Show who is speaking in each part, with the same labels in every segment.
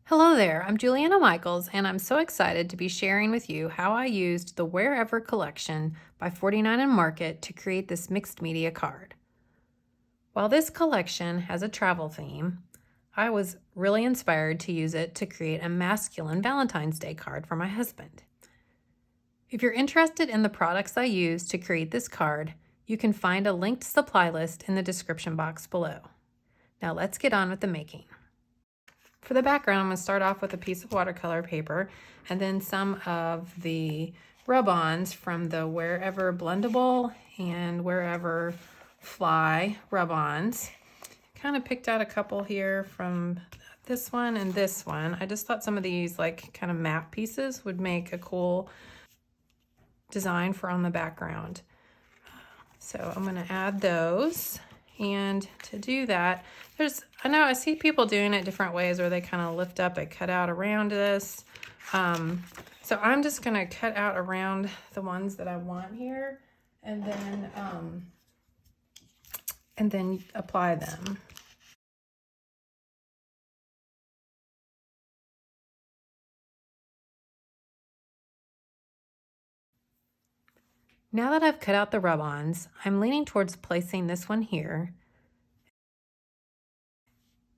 Speaker 1: Hello there, I'm Juliana Michaels, and I'm so excited to be sharing with you how I used the Wherever collection by 49 & Market to create this mixed media card. While this collection has a travel theme, I was really inspired to use it to create a masculine Valentine's Day card for my husband. If you're interested in the products I used to create this card, you can find a linked supply list in the description box below. Now let's get on with the making. For the background, I'm going to start off with a piece of watercolor paper and then some of the rub-ons from the Wherever Blendable and Wherever Fly rub-ons. Kind of picked out a couple here from this one and this one. I just thought some of these like kind of map pieces would make a cool design for on the background. So I'm going to add those. And to do that, I know I see people doing it different ways where they kind of lift up a cutout around this. So I'm just going to cut out around the ones that I want here and then apply them. Now that I've cut out the rub-ons, I'm leaning towards placing this one here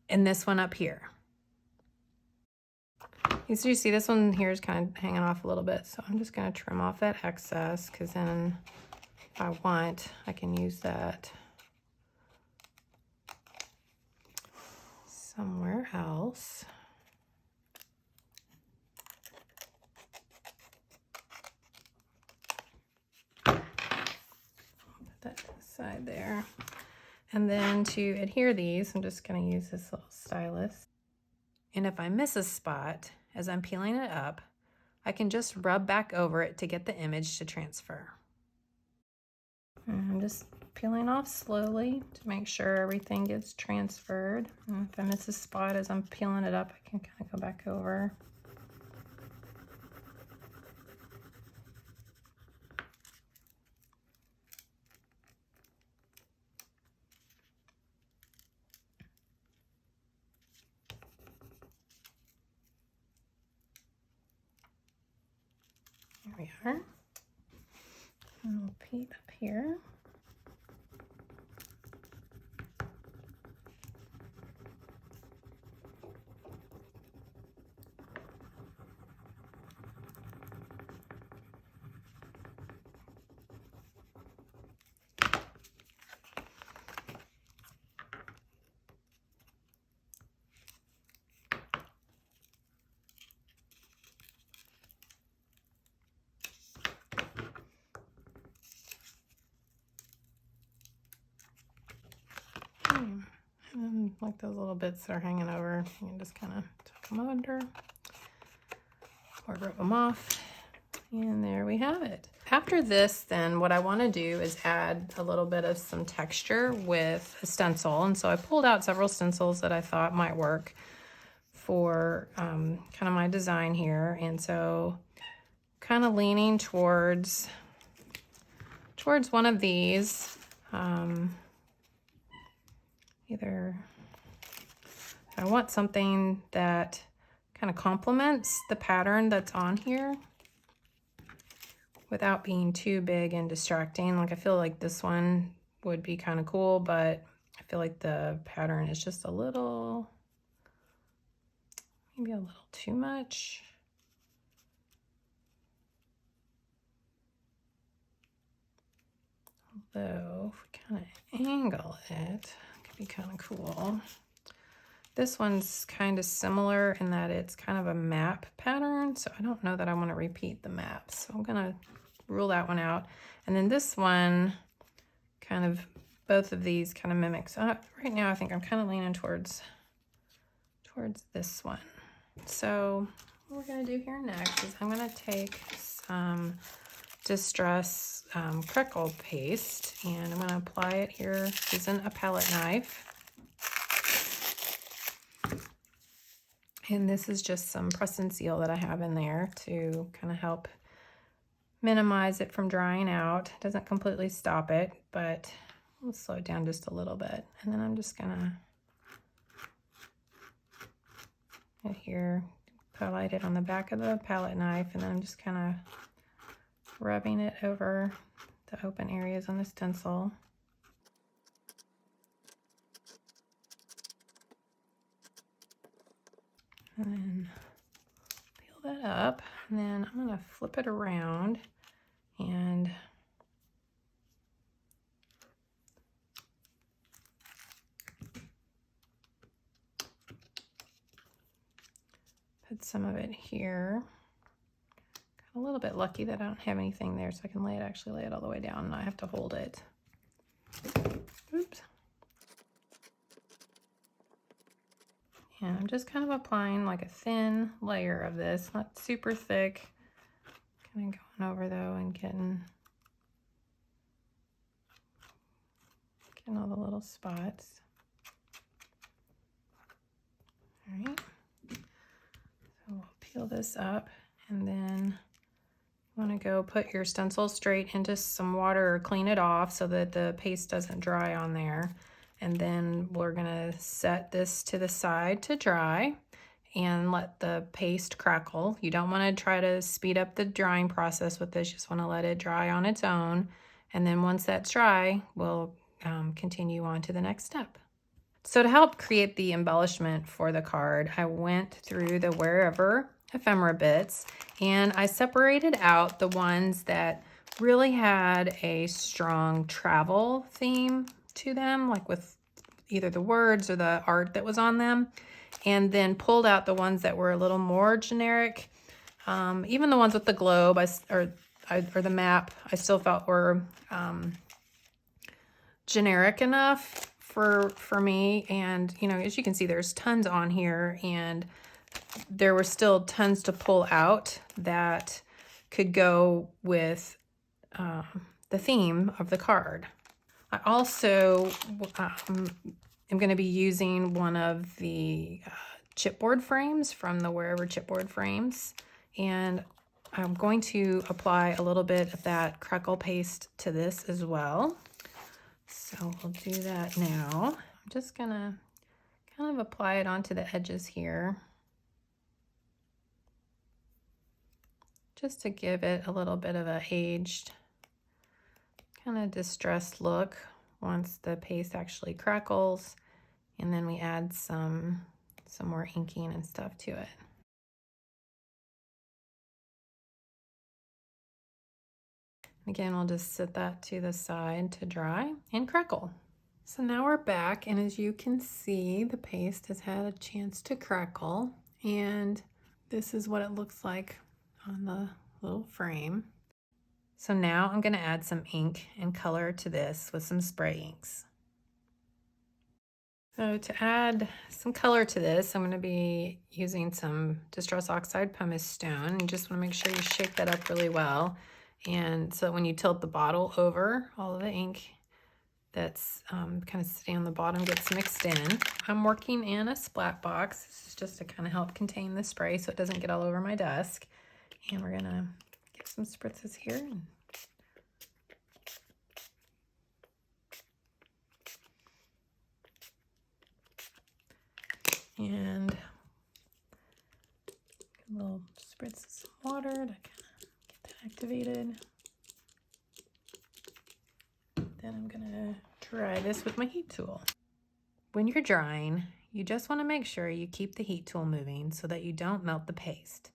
Speaker 1: and this one up here. You see this one here is kind of hanging off a little bit, so I'm just going to trim off that excess because then if I want, I can use that somewhere else. That side there. And then to adhere these, I'm just going to use this little stylus. And if I miss a spot as I'm peeling it up, I can just rub back over it to get the image to transfer. And I'm just peeling off slowly to make sure everything gets transferred. And if I miss a spot as I'm peeling it up, I can kind of go back over. There we are. And we'll peek up here. And like those little bits that are hanging over, you can just kind of tuck them under or rip them off. And there we have it. After this, then what I want to do is add a little bit of some texture with a stencil. And so I pulled out several stencils that I thought might work for kind of my design here. And so kind of leaning towards one of these. Either I want something that kind of complements the pattern that's on here without being too big and distracting. Like I feel like this one would be kind of cool, but I feel like the pattern is just maybe a little too much. Although if we kind of angle it, be kind of cool. This one's kind of similar in that it's kind of a map pattern, so I don't know that I want to repeat the map, so I'm gonna rule that one out. And then this one, kind of both of these kind of mimic. So right now I think I'm kind of leaning towards this one. So what we're gonna do here next is I'm gonna take some Distress Crinkle paste, and I'm going to apply it here using a palette knife. And this is just some press and seal that I have in there to kind of help minimize it from drying out. It doesn't completely stop it, but we'll slow it down just a little bit. And then I'm just going to Right here, highlight it on the back of the palette knife, and then I'm just kind of rubbing it over the open areas on the stencil. And then peel that up, and then I'm going to flip it around and put some of it here. Got a little bit lucky that I don't have anything there, so I can actually lay it all the way down and not have to hold it. Oops. And I'm just kind of applying like a thin layer of this, not super thick. Kind of going over though and getting all the little spots. All right. So we'll peel this up, and then you want to go put your stencil straight into some water or clean it off so that the paste doesn't dry on there. And then we're gonna set this to the side to dry and let the paste crackle. You don't want to try to speed up the drying process with this. You just want to let it dry on its own. And then once that's dry, we'll continue on to the next step. So to help create the embellishment for the card, I went through the Wherever ephemera bits, and I separated out the ones that really had a strong travel theme to them, like with either the words or the art that was on them, and then pulled out the ones that were a little more generic. Even the ones with the globe or the map, I still felt were generic enough for me. And you know, as you can see, there's tons on here, and there were still tons to pull out that could go with the theme of the card. I also am going to be using one of the chipboard frames from the Wherever chipboard frames, and I'm going to apply a little bit of that crackle paste to this as well. So we'll do that now. I'm just going to kind of apply it onto the edges here, just to give it a little bit of a aged, kind of distressed look once the paste actually crackles, and then we add some more inking and stuff to it. Again, we'll just set that to the side to dry and crackle. So now we're back, and as you can see, the paste has had a chance to crackle, and this is what it looks like on the little frame. So now I'm going to add some ink and color to this with some spray inks. So to add some color to this, I'm going to be using some Distress Oxide Pumice Stone. You just want to make sure you shake that up really well, and so when you tilt the bottle over, all of the ink that's kind of sitting on the bottom gets mixed in. I'm working in a splat box. This is just to kind of help contain the spray so it doesn't get all over my desk. And we're gonna get some spritzes here. And a little spritz of some water to kind of get that activated. Then I'm gonna dry this with my heat tool. When you're drying, you just want to make sure you keep the heat tool moving so that you don't melt the paste.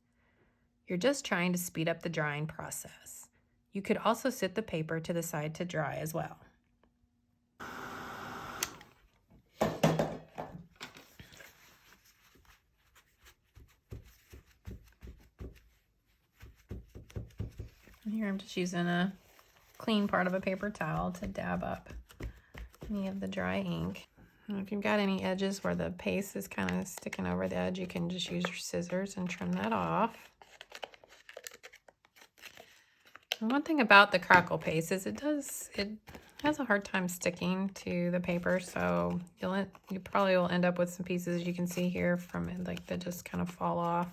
Speaker 1: You're just trying to speed up the drying process. You could also sit the paper to the side to dry as well. And here I'm just using a clean part of a paper towel to dab up any of the dry ink. And if you've got any edges where the paste is kind of sticking over the edge, you can just use your scissors and trim that off. And one thing about the crackle paste is it has a hard time sticking to the paper, so you probably will end up with some pieces you can see here from it, like that just kind of fall off.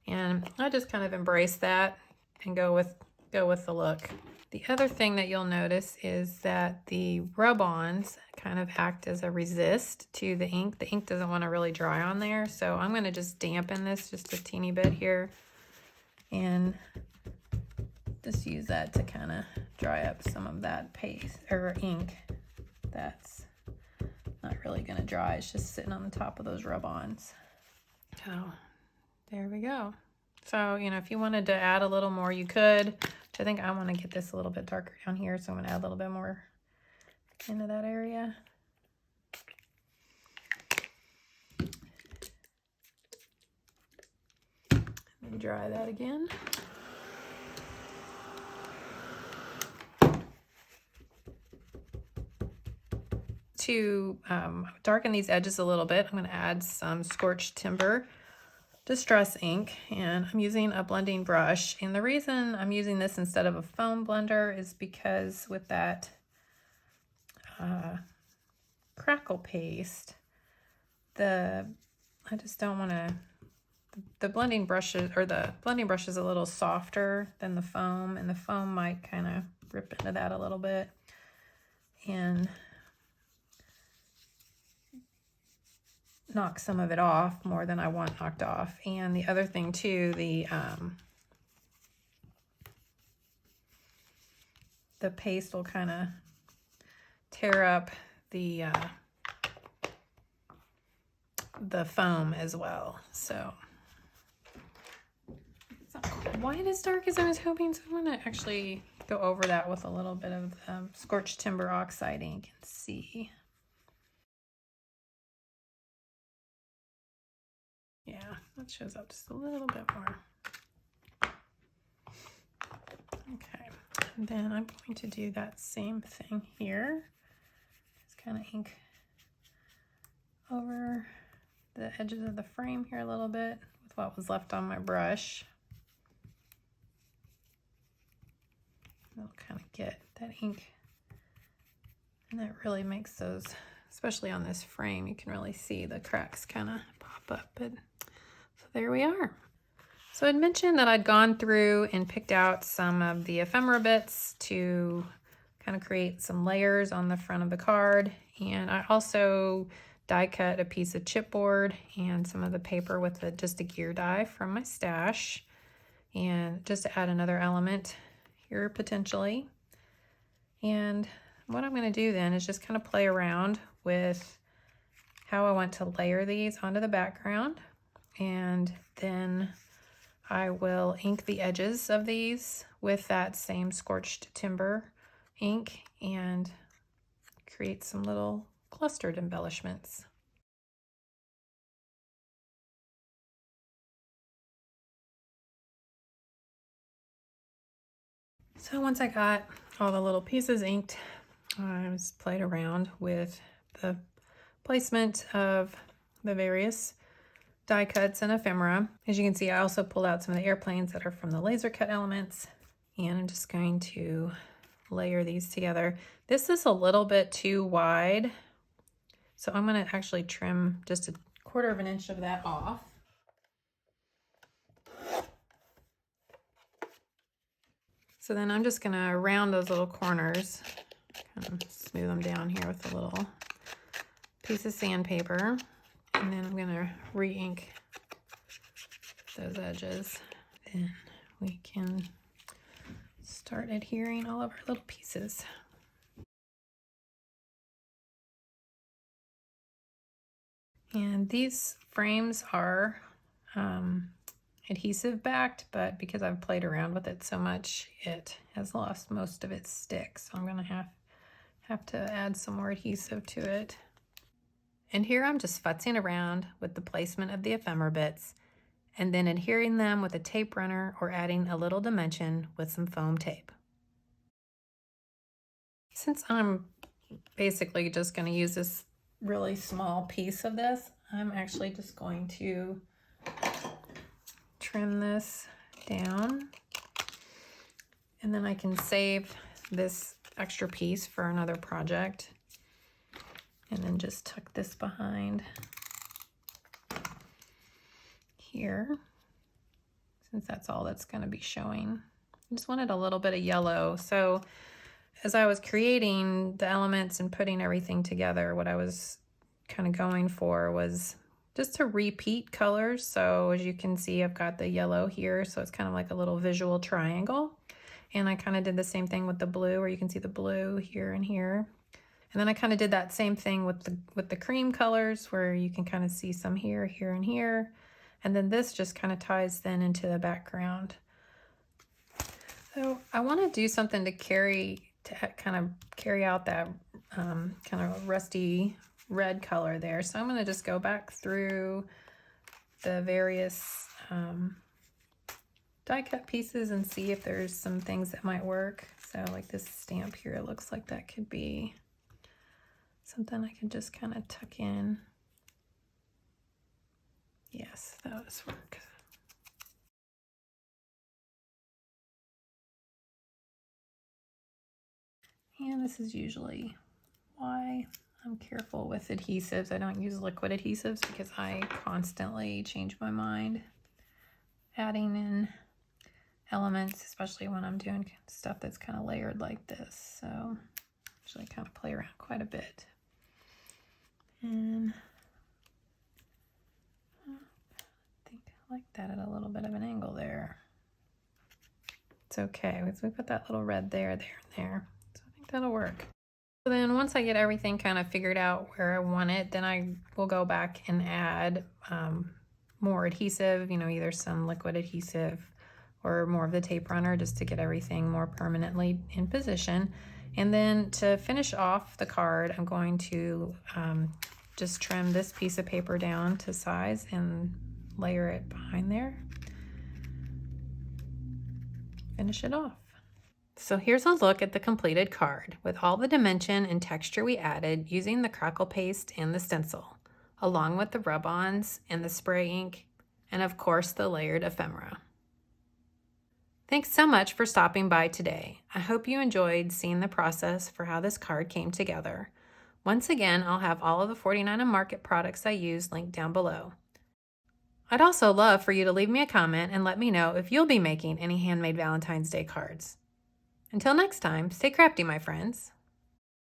Speaker 1: And I just kind of embrace that and go with the look. The other thing that you'll notice is that the rub-ons kind of act as a resist to the ink. The ink doesn't want to really dry on there, so I'm going to just dampen this just a teeny bit here and just use that to kind of dry up some of that paste or ink that's not really going to dry. It's just sitting on the top of those rub-ons. So there we go. So, you know, if you wanted to add a little more, you could. I think I want to get this a little bit darker down here, so I'm going to add a little bit more into that area. And dry that again. To darken these edges a little bit, I'm going to add some Scorched Timber Distress ink, and I'm using a blending brush. And the reason I'm using this instead of a foam blender is because with that crackle paste, I just don't want to, the blending brush is a little softer than the foam, and the foam might kind of rip into that a little bit and knock some of it off more than I want knocked off. And the other thing too, the paste will kind of tear up the foam as well. So it's not quite as dark as I was hoping, so I'm going to actually go over that with a little bit of Scorched Timber Oxide ink and see. Yeah, that shows up just a little bit more. Okay, and then I'm going to do that same thing here. Just kind of ink over the edges of the frame here a little bit with what was left on my brush. It'll kind of get that ink, and that really makes those, especially on this frame, you can really see the cracks kind of pop up. But so there we are. So I'd mentioned that I'd gone through and picked out some of the ephemera bits to kind of create some layers on the front of the card. And I also die cut a piece of chipboard and some of the paper with just a gear die from my stash. And just to add another element here potentially. And what I'm going to do then is just kind of play around with how I want to layer these onto the background. And then I will ink the edges of these with that same Scorched Timber ink and create some little clustered embellishments. So once I got all the little pieces inked, I just played around with the placement of the various die cuts and ephemera. As you can see, I also pulled out some of the airplanes that are from the laser cut elements, and I'm just going to layer these together. This is a little bit too wide, so I'm going to actually trim just 1/4 of an inch of that off. So then I'm just going to round those little corners, kind of smooth them down here with a little piece of sandpaper. And then I'm going to re-ink those edges. Then we can start adhering all of our little pieces. And these frames are adhesive backed, but because I've played around with it so much, it has lost most of its stick. So I'm going to have to add some more adhesive to it. And here I'm just futzing around with the placement of the ephemera bits and then adhering them with a tape runner or adding a little dimension with some foam tape. Since I'm basically just going to use this really small piece of this, I'm actually just going to trim this down, and then I can save this extra piece for another project. And then just tuck this behind here, since that's all that's going to be showing. just wanted a little bit of yellow. So as I was creating the elements and putting everything together, what I was kind of going for was just to repeat colors. So as you can see, I've got the yellow here, so it's kind of like a little visual triangle. And I kind of did the same thing with the blue, where you can see the blue here and here. And then I kind of did that same thing with the cream colors, where you can kind of see some here, here, and here. And then this just kind of ties then into the background. So I want to do something to kind of carry out that kind of rusty red color there. So I'm going to just go back through the various die cut pieces and see if there's some things that might work. So like this stamp here, it looks like that could be something I can just kind of tuck in. Yes, that does work. And this is usually why I'm careful with adhesives. I don't use liquid adhesives because I constantly change my mind adding in elements, especially when I'm doing stuff that's kind of layered like this. So usually kind of play around quite a bit. And I think I like that at a little bit of an angle there. It's okay, because we put that little red there, and there. So I think that'll work. So then once I get everything kind of figured out where I want it, then I will go back and add more adhesive, either some liquid adhesive or more of the tape runner, just to get everything more permanently in position. And then to finish off the card, I'm going to just trim this piece of paper down to size and layer it behind there. Finish it off. So here's a look at the completed card with all the dimension and texture we added using the crackle paste and the stencil, along with the rub-ons and the spray ink, and of course the layered ephemera. Thanks so much for stopping by today. I hope you enjoyed seeing the process for how this card came together. Once again, I'll have all of the 49 Market products I use linked down below. I'd also love for you to leave me a comment and let me know if you'll be making any handmade Valentine's Day cards. Until next time, stay crafty, my friends.